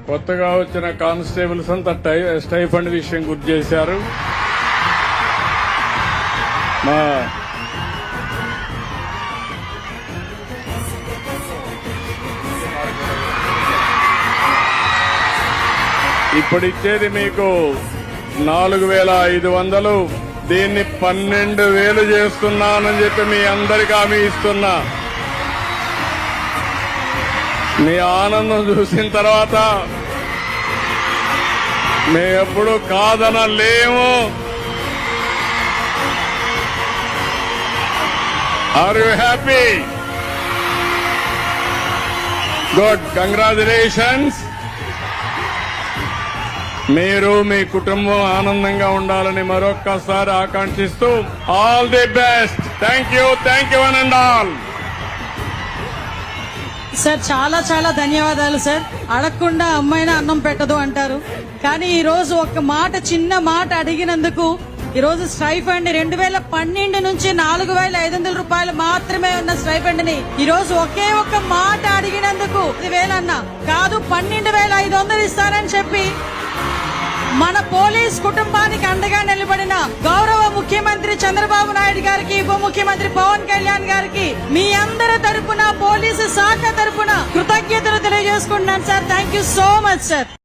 కొత్తగా వచ్చిన కానిస్టేబుల్స్ అంతా స్టైఫండ్ విషయం గుర్తు చేశారు. మా ఇప్పుడిచ్చేది మీకు 4,500, దీన్ని 12,000 చేస్తున్నానని చెప్పి మీ అందరికీ హామీ ఇస్తున్నా. మీ ఆనందం చూసిన తర్వాత మేము ఎప్పుడు కాదనలేము. Are you happy? Good, congratulations. మీరు మీ కుటుంబం ఆనందంగా ఉండాలని మరొక్కసారి ఆకాంక్షిస్తూ all the best. Thank you one and all. Sir చాలా చాలా ధన్యవాదాలు సార్. అడగకుండా అమ్మాయినా అన్నం పెట్టదు అంటారు, కానీ ఈ రోజు ఒక మాట, చిన్న మాట అడిగినందుకు ఈ రోజు స్టైఫండ్ 2012 నుంచి 4,500 రూపాయలు మాత్రమే ఉన్న స్టైఫండ్ ని ఈ రోజు ఒకే ఒక్క మాట అడిగినందుకు 10,000 అన్నా కాదు 12,500 ఇస్తారని చెప్పి మన పోలీస్ కుటుంబానికి అండగా నిలబడిన గౌరవ ముఖ్యమంత్రి చంద్రబాబు నాయుడు గారికి, ఉప ముఖ్యమంత్రి పవన్ కళ్యాణ్ గారికి మీ అందరి తరపున, పోలీసు శాఖ తరపున కృతజ్ఞతలు తెలియజేసుకుంటున్నాను sir. Thank you so much sir.